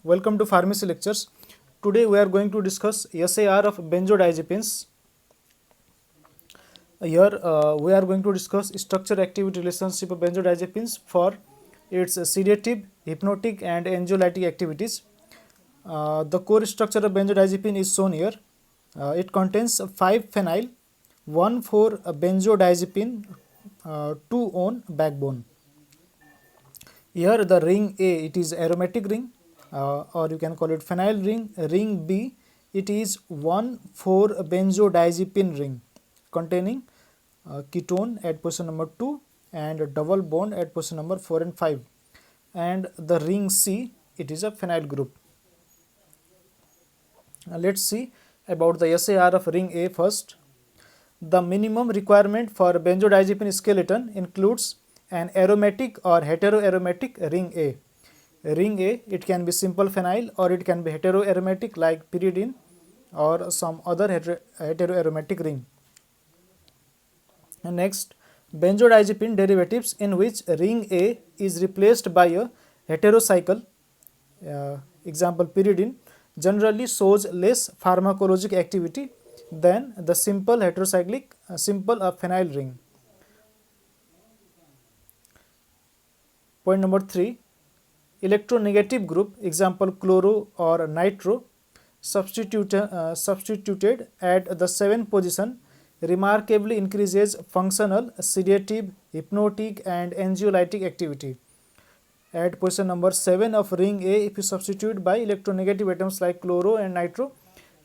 Welcome to Pharmacy Lectures. Today we are going to discuss SAR of benzodiazepines. Here we are going to discuss structure-activity relationship of benzodiazepines for its sedative, hypnotic and anxiolytic activities. The core structure of benzodiazepine is shown here. It contains 5-phenyl, 1,4-benzodiazepine, 2-on backbone. Here the ring A, it is aromatic ring, or you can call it phenyl ring. Ring B, it is 1,4-benzodiazepine ring containing ketone at position number 2 and a double bond at position number 4 and 5. And the ring C, it is a phenyl group. Let's see about the SAR of ring A first. The minimum requirement for benzodiazepine skeleton includes an aromatic or heteroaromatic ring A. Ring A, it can be simple phenyl or it can be heteroaromatic like pyridine or some other heteroaromatic ring. And next, benzodiazepine derivatives in which ring A is replaced by a heterocycle, example pyridine, generally shows less pharmacologic activity than the simple heterocyclic simple phenyl ring. Point number 3, electronegative group, example chloro or nitro, substituted at the 7th position remarkably increases functional, sedative, hypnotic and anxiolytic activity. At position number 7 of ring A, if you substitute by electronegative atoms like chloro and nitro,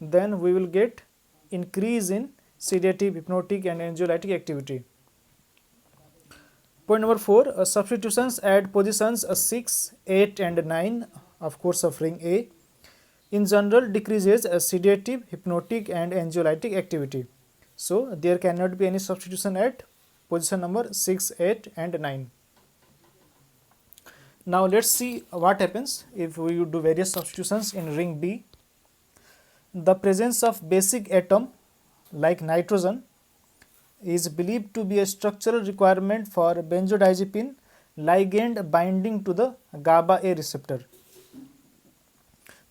then we will get increase in sedative, hypnotic and anxiolytic activity. Point number 4, substitutions at positions 6, 8 and 9 of course of ring A in general decreases sedative, hypnotic and anxiolytic activity. So there cannot be any substitution at position number 6, 8 and 9. Now let's see what happens if we do various substitutions in ring B. The presence of basic atom like nitrogen is believed to be a structural requirement for benzodiazepine ligand binding to the GABA A receptor.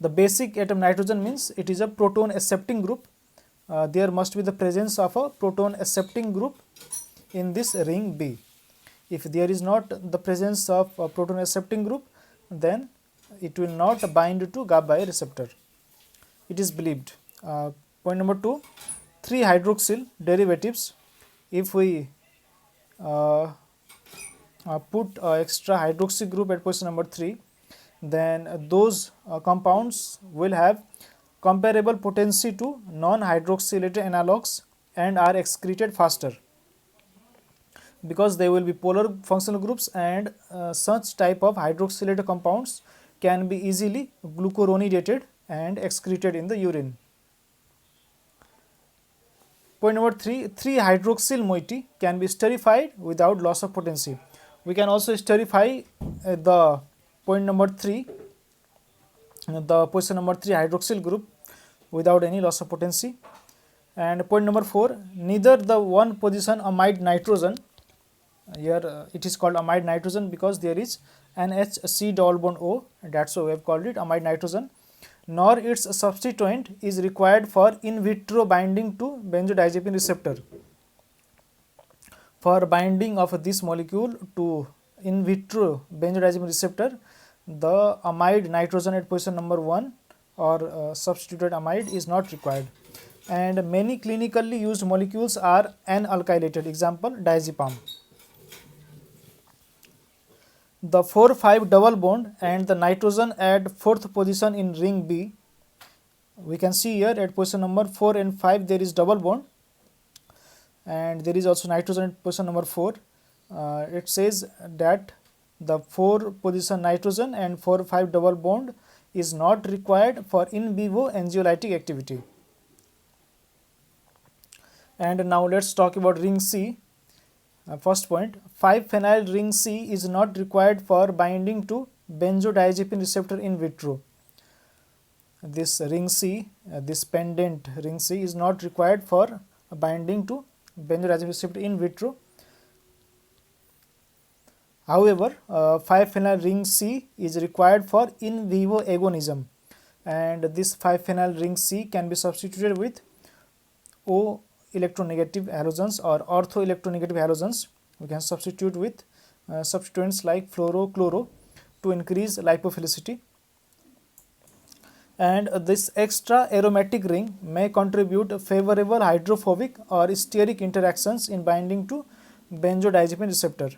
The basic atom nitrogen means it is a proton accepting group. There must be the presence of a proton accepting group in this ring B. If there is not the presence of a proton accepting group, then it will not bind to GABA A receptor. It is believed. Point number 2, 3-hydroxyl derivatives. If we put extra hydroxy group at position number 3, then those compounds will have comparable potency to non-hydroxylated analogues and are excreted faster because they will be polar functional groups, and such type of hydroxylated compounds can be easily glucuronidated and excreted in the urine. Point number 3, 3-hydroxyl moiety can be esterified without loss of potency. We can also esterify the point number 3, the position number 3 hydroxyl group without any loss of potency. And point number 4, neither the one position amide nitrogen, here it is called amide nitrogen because there is an HC double bond O, and that's why we have called it amide nitrogen, nor its substituent is required for in vitro binding to benzodiazepine receptor. For binding of this molecule to in vitro benzodiazepine receptor, the amide nitrogen at position number 1 or substituted amide is not required. And many clinically used molecules are N-alkylated, example diazepam. The 4,5 double bond and the nitrogen at 4th position in ring B. We can see here at position number 4 and 5 there is double bond, and there is also nitrogen at position number 4. It says that the 4 position nitrogen and 4,5 double bond is not required for in vivo anxiolytic activity. And now let's talk about ring C. First point, 5-phenyl ring C is not required for binding to benzodiazepine receptor in vitro. This ring C, this pendant ring C is not required for binding to benzodiazepine receptor in vitro. However, 5-phenyl ring C is required for in vivo agonism, and this 5-phenyl ring C can be substituted with O electronegative halogens or ortho electronegative halogens. We can substitute with substituents like fluoro, chloro to increase lipophilicity. And this extra aromatic ring may contribute favorable hydrophobic or steric interactions in binding to benzodiazepine receptor.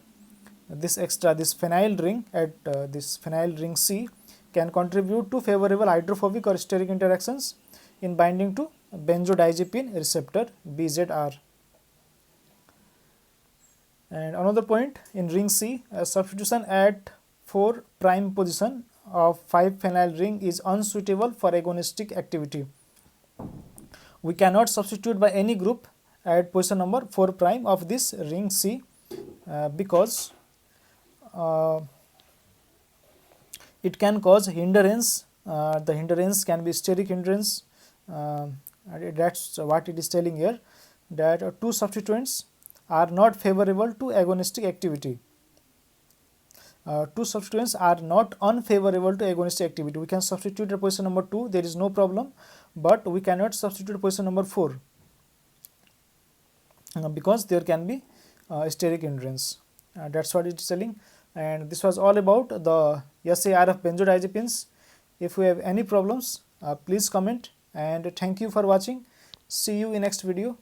This phenyl ring at this phenyl ring C can contribute to favorable hydrophobic or steric interactions in binding to benzodiazepine receptor BZR. And another point, in ring C, a substitution at 4' position of 5-phenyl ring is unsuitable for agonistic activity. We cannot substitute by any group at position number 4' of this ring C because it can cause hindrance. The hindrance can be steric hindrance. That's what it is telling here, that two substituents are not favorable to agonistic activity. Two substituents are not unfavorable to agonistic activity. We can substitute at position number 2, there is no problem, but we cannot substitute position number 4 because there can be steric hindrance. That's what it is telling. And this was all about the SAR of benzodiazepines. If you have any problems, please comment, and thank you for watching. See you in next video.